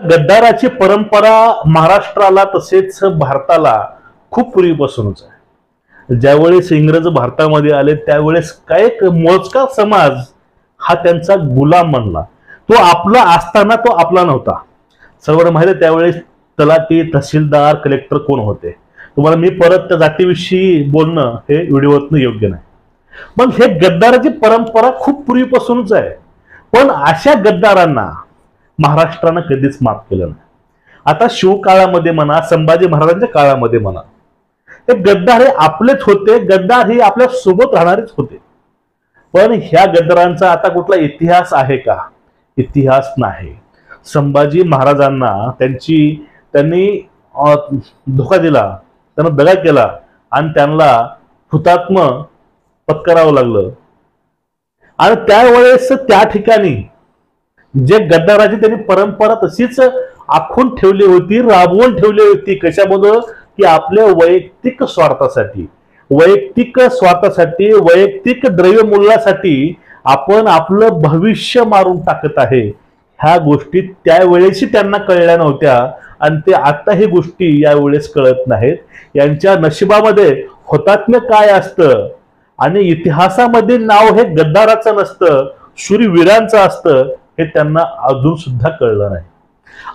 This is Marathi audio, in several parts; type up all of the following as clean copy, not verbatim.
गद्दाराची परंपरा महाराष्ट्राला तसेच भारताला खूप पूर्वीपासूनच आहे. ज्यावेळेस इंग्रज भारतामध्ये आले त्यावेळेस काय मोजका समाज हा त्यांचा गुलाम बनला. तो आपला असताना तो आपला नव्हता. सर्वांना माहिती आहे त्यावेळेस तलाठी, तहसीलदार, कलेक्टर कोण होते. तुम्हाला मी परत त्या जातीविषयी बोलणं हे व्हिडिओतनं योग्य नाही. मग हे गद्दाराची परंपरा खूप पूर्वीपासूनच आहे. पण अशा गद्दारांना महाराष्ट्रानं कधीच माफ केलं नाही. आता शिवकाळामध्ये म्हणा, संभाजी महाराजांच्या काळामध्ये म्हणा, ते गद्दार हे आपलेच होते. गद्दार हे आपल्या सोबत राहणारेच होते. पण ह्या गद्दारांचा आता कुठला इतिहास आहे का? इतिहास नाही. संभाजी महाराजांना त्यांनी धोका दिला, त्यांना दगा केला आणि त्यांना हुतात्मा पत्करावं लागलं. आणि त्यावेळेस त्या ठिकाणी जे गद्दाराची त्यांनी परंपरा तशीच आखून ठेवली होती, राबवून ठेवली होती. कशामुळे की आपल्या वैयक्तिक स्वार्थासाठी, वैयक्तिक द्रव्यमूल्यासाठी आपण आपलं भविष्य मारून टाकत आहे. ह्या गोष्टी त्यावेळेसही त्यांना कळल्या नव्हत्या आणि ते आता ही गोष्टी यावेळेस कळत नाहीत. यांच्या नशिबामध्ये हुतात्म्य काय असतं आणि इतिहासामध्ये नाव हे गद्दाराचं नसतं, शूरवीरांचं असतं, हे त्यांना अजून सुद्धा कळलं नाही.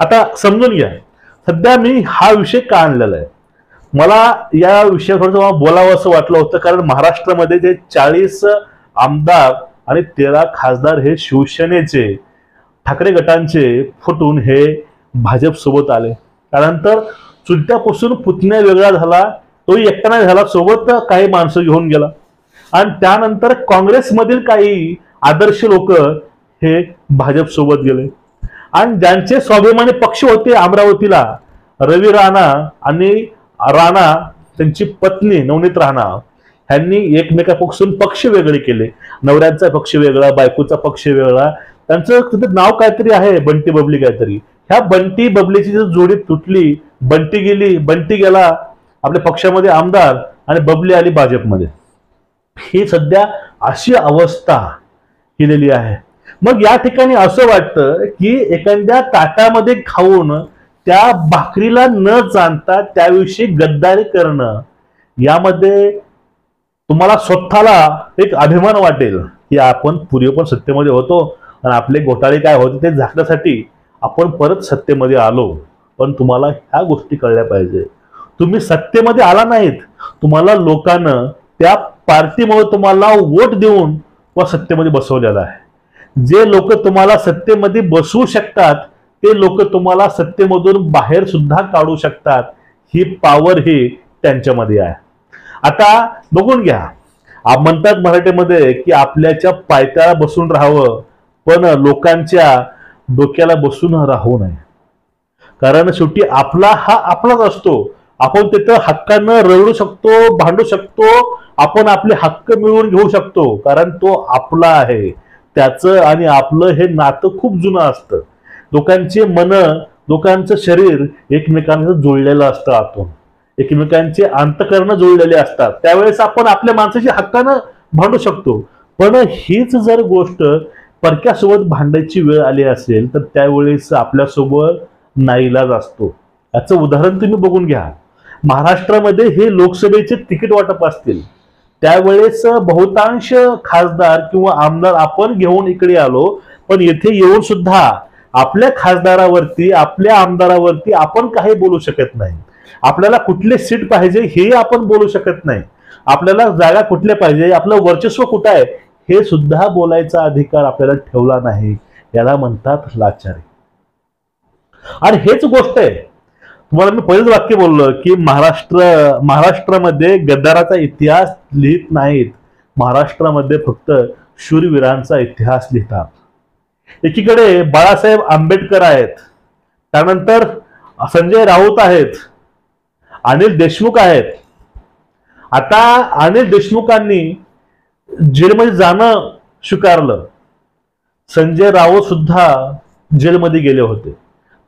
आता समजून घ्या, सध्या मी हा विषय का आणलेला आहे. मला या विषयावर बोलावं असं वाटलं होतं कारण महाराष्ट्रामध्ये जे 40 आमदार आणि 13 खासदार हे शिवसेनेचे, ठाकरे गटांचे फुटून हे भाजप सोबत आले. त्यानंतर चुलत्यापासून पुतण्या वेगळा झाला, तोही एकटा नाही झाला, सोबत काही माणसं घेऊन गेला. आणि त्यानंतर काँग्रेसमधील काही आदर्श लोक हे भाजप सोबत गेले. आणि ज्यांचे स्वाभिमानी पक्ष होते अमरावतीला, रवी राणा आणि राणा त्यांची पत्नी नवनीत राणा, ह्यांनी एकमेकापासून पक्ष वेगळे केले. नवऱ्यांचा पक्ष वेगळा, बायकोचा पक्ष वेगळा. त्यांचं नाव काहीतरी आहे, बंटी बबली काहीतरी. ह्या बंटी बबलीची जोडी तुटली. बंटी गेला आपल्या पक्षामध्ये आमदार आणि बबली आली भाजपमध्ये. ही सध्या अशी अवस्था केलेली आहे. मग या ठिकाणी असं वाटतं की एखाद्या ताटामध्ये खाऊन त्या भाकरीला न जाणता त्याविषयी गद्दारी करणं, यामध्ये तुम्हाला स्वतःला एक अभिमान वाटेल की आपण पूर्वी पण सत्तेमध्ये होतो आणि आपले घोटाळे काय होते ते झाकण्यासाठी आपण परत सत्तेमध्ये आलो. पण तुम्हाला ह्या गोष्टी कळल्या पाहिजे. तुम्ही सत्तेमध्ये आला नाहीत, तुम्हाला लोकांना त्या पार्टीमुळे तुम्हाला वोट देऊन व सत्तेमध्ये बसवलेलं आहे. जे लोक तुम्हाला सत्तेमध्ये बसवू शकतात ते लोक तुम्हाला सत्तेमधून बाहेर सुद्धा काढू शकतात. ही पॉवर ही त्यांच्यामध्ये आहे. आता बघून घ्या, म्हणतात मराठीमध्ये की आपल्याच्या पायथ्याला बसून राहावं पण लोकांच्या डोक्याला बसून राहू नये. कारण शेवटी आपला हा आपलाच असतो. आपण तिथं हक्कानं रडू शकतो, भांडू शकतो, आपण आपले हक्क मिळवून घेऊ शकतो, कारण तो आपला आहे. त्याचं आणि आपलं हे नातं खूप जुनं असतं. लोकांचे मन, लोकांचं शरीर एकमेकांना जोडलेलं असतं. आतून एकमेकांचे अंतकरण जोडलेले असतात. त्यावेळेस आपण आपल्या माणसाची हक्कानं भांडू शकतो. पण हीच जर गोष्ट परक्यासोबत भांडायची वेळ आली असेल तर त्यावेळेस आपल्यासोबत नाईलाज असतो. याचं उदाहरण तुम्ही बघून घ्या. महाराष्ट्रामध्ये हे लोकसभेचे तिकीट वाटप असतील त्यावेळेस बहुतांश खासदार किंवा आमदार आपण घेऊन इकडे आलो, पण येथे येऊन सुद्धा आपल्या खासदारावरती, आपल्या आमदारावरती आपण काही बोलू शकत नाही. आपल्याला कुठले सीट पाहिजे हे आपण बोलू शकत नाही. आपल्याला जागा कुठल्या पाहिजे, आपलं वर्चस्व कुठं आहे हे सुद्धा बोलायचा अधिकार आपल्याला ठेवला नाही. याला म्हणतात लाचारी. आणि हेच गोष्ट आहे, तुम्हाला मी पहिलेच वाक्य बोललो की महाराष्ट्रामध्ये गद्दाराचा इतिहास लिहित नाहीत. महाराष्ट्रामध्ये फक्त शूरवीरांचा इतिहास लिहितात. एकीकडे बाळासाहेब आंबेडकर आहेत, त्यानंतर संजय राऊत आहेत, अनिल देशमुख आहेत. आता अनिल देशमुखांनी जेलमध्ये जाणं स्वीकारलं. संजय राऊत सुद्धा जेलमध्ये गेले होते.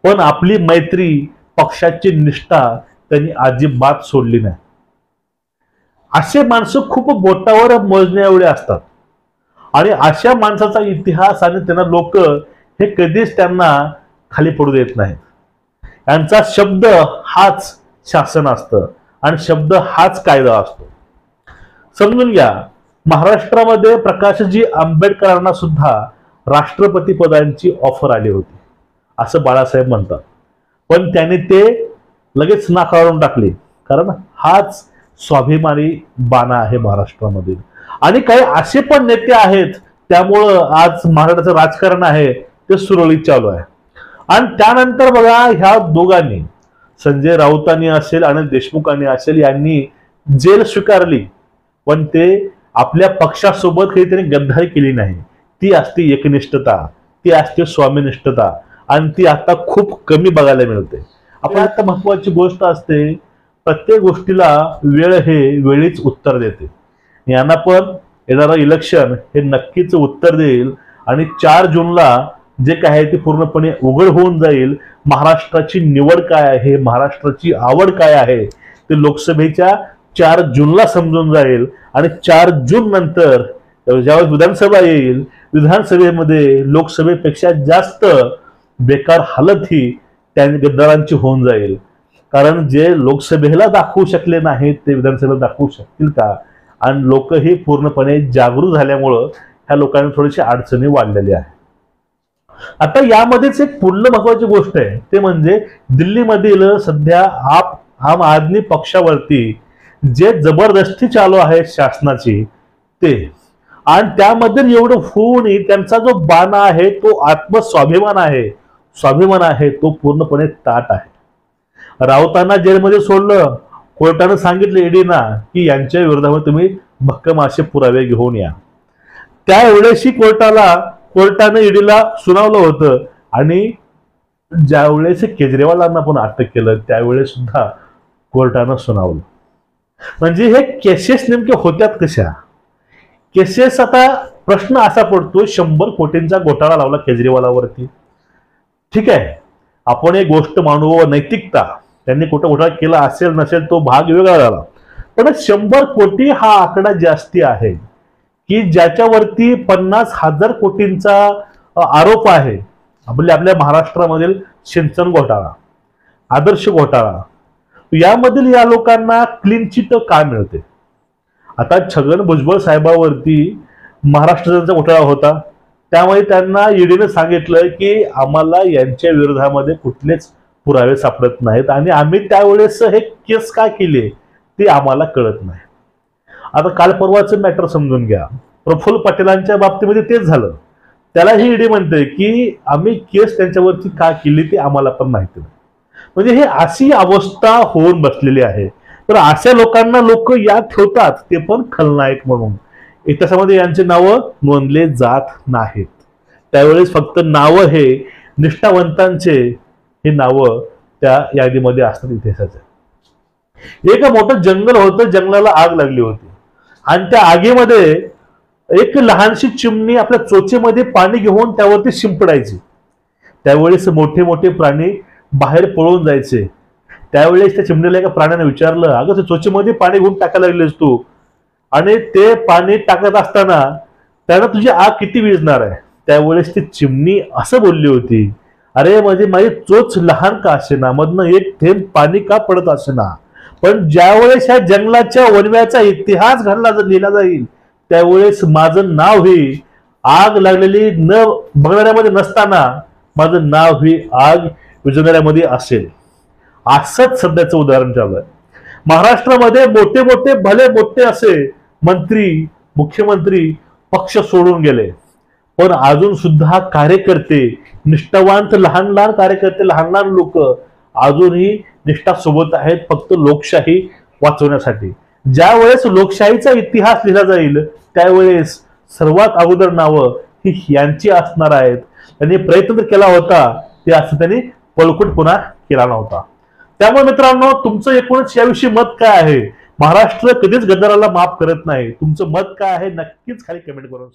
पण आपली मैत्री, पक्षाची निष्ठा त्यांनी अजिबात सोडली नाही. असे माणसं खूप बोटावर मोजण्या एवढे असतात. आणि अशा माणसाचा इतिहास आणि त्यांना लोक हे कधीच त्यांना खाली पडू देत नाहीत. यांचा शब्द हाच शासन असतं आणि शब्द हाच कायदा असतो. समजून घ्या, महाराष्ट्रामध्ये प्रकाशजी आंबेडकरांना सुद्धा राष्ट्रपती पदांची ऑफर आली होती असं बाळासाहेब म्हणतात, पण त्याने ते लगेच नाकारून टाकले, कारण हाच स्वाभिमानी बाणा आहे महाराष्ट्रामधील. आणि काही असे पण नेते आहेत त्यामुळं आज महाराष्ट्राचं राजकारण आहे ते सुरळीत चालू आहे. आणि त्यानंतर बघा, ह्या दोघांनी, संजय राऊतांनी असेल आणि देशमुखांनी असेल, यांनी जेल स्वीकारली, पण ते आपल्या पक्षासोबत काही त्यांनी गद्दारी केली नाही. ती असते एकनिष्ठता, ती असते स्वामीनिष्ठता, आणि ती आता खूप कमी बघायला मिळते. आपल्या आता महत्वाची गोष्ट असते, प्रत्येक गोष्टीला वेळ हे वेळीच उत्तर देते. यांना पण येणारं इलेक्शन हे नक्कीच उत्तर देईल आणि 4 जूनला जे काय आहे ते पूर्णपणे उघड होऊन जाईल. महाराष्ट्राची निवड काय आहे, महाराष्ट्राची आवड काय आहे ते लोकसभेच्या 4 जूनला समजून जाईल. आणि 4 जून नंतर ज्यावेळेस विधानसभा येईल, विधानसभेमध्ये लोकसभेपेक्षा जास्त बेकार हालत ही त्या गद्दारांची होऊन जाईल. कारण जे लोकसभेला दाखवू शकले नाहीत ते विधानसभेला दाखवू शकतील का? आणि लोकही पूर्णपणे जागरूक झाल्यामुळं ह्या लोकांना थोडीशी अडचणी वाढलेली आहे. आता यामध्येच एक पुढलं महत्वाची गोष्ट आहे, ते म्हणजे दिल्लीमधील सध्या आम आदमी पक्षावरती जे जबरदस्ती चालू आहे शासनाची ते, आणि त्यामध्ये एवढं होऊनही त्यांचा जो बाणा आहे तो आत्मस्वाभिमान आहे, स्वाभिमान आहे, तो पूर्णपणे ताट आहे. राऊतांना जेलमध्ये सोडलं, कोर्टानं सांगितलं ईडीना की यांच्या विरोधामध्ये तुम्ही भक्कम असे पुरावे घेऊन या. त्यावेळेसही कोर्टानं ईडीला सुनावलं होतं, आणि ज्यावेळेस केजरीवालांना पण अटक केलं त्यावेळेस सुद्धा कोर्टानं सुनावलं. म्हणजे हे केसेस नेमके होत्यात कशा? केसेस, आता प्रश्न असा पडतो, 100 कोटींचा घोटाळा लावला केजरीवालावरती, ठीक आहे, आपण एक गोष्ट मानू, नैतिकता, त्यांनी कुठं घोटाळा केला असेल नसेल तो भाग वेगळा झाला, पण 100 कोटी हा आकडा जास्ती आहे की ज्याच्यावरती 50,000 कोटींचा आरोप आहे. आपल्या महाराष्ट्रामधील सिंचन घोटाळा, आदर्श घोटाळा, यामधील या लोकांना क्लीन चिट का मिळते? आता छगन भुजबळ साहेबावरती महाराष्ट्राचा घोटाळा होता, त्यामुळे त्यांना ईडीने सांगितलं की आम्हाला यांच्या विरोधामध्ये कुठलेच पुरावे सापडत नाहीत आणि आम्ही त्यावेळेस हे केस का केले ते आम्हाला कळत नाही. आता काल परवाचं मॅटर समजून घ्या, प्रफुल्ल पटेलांच्या बाबतीमध्ये तेच झालं. त्यालाही ईडी म्हणते की आम्ही केस त्यांच्यावरती का केली ते आम्हाला पण माहिती नाही. म्हणजे हे अशी अवस्था होऊन बसलेली आहे. तर अशा लोकांना लोक याद ठेवतात, ते पण खलनायक म्हणून. इतिहासामध्ये यांचे नावं नोंदले जात नाहीत. त्यावेळेस फक्त नावं हे निष्ठावंतांचे हे नावं त्या यादीमध्ये असतात इतिहासाचे. एक मोठं जंगल होतं, जंगलाला आग लागली होती आणि त्या आगीमध्ये एक लहानशी चिमणी आपल्या चोचेमध्ये पाणी घेऊन त्यावरती शिंपडायची. त्यावेळेस मोठे मोठे प्राणी बाहेर पळून जायचे. त्यावेळेस त्या चिमणीला एका प्राण्याने विचारलं, अगं ते चोचेमध्ये पाणी घेऊन टाकायला लागलेस तू, आणि ते पाणी टाकत असताना त्यानं तुझी आग किती विझणार आहे? त्यावेळेस ती चिमणी असं बोलली होती, अरे म्हणजे माझी चोच लहान का असेना, मधनं एक थेंब पाणी का पडत असेना, पण ज्यावेळेस ह्या जंगलाच्या वनव्याचा इतिहास लिहिला जाईल त्यावेळेस माझं नाव ही आग लागलेली न बघणाऱ्यामध्ये नसताना माझं नाव ही आग विझवणाऱ्यामध्ये असेल. असंच सध्याचं उदाहरण चालू आहे. महाराष्ट्रामध्ये मोठे मोठे भले मोठे असे मंत्री, मुख्यमंत्री पक्ष सोडून गेले, पण अजून सुद्धा कार्यकर्ते, निष्ठावंत लहान लहान कार्यकर्ते, लहान लहान लोक अजूनही निष्ठा सोबत आहेत, फक्त लोकशाही वाचवण्यासाठी. ज्यावेळेस लोकशाहीचा इतिहास लिहिला जाईल त्यावेळेस सर्वात अगोदर नावं ही यांची असणार आहेत. त्यांनी प्रयत्न तर केला होता, ते असं त्यांनी पळकुट पुन्हा केला नव्हता. त्यामुळे मित्रांनो, तुमचं एकूणच याविषयी मत काय आहे? महाराष्ट्र कधीच गद्दाराला माफ करत नाही. तुमचं मत काय आहे नक्कीच खाली कमेंट करून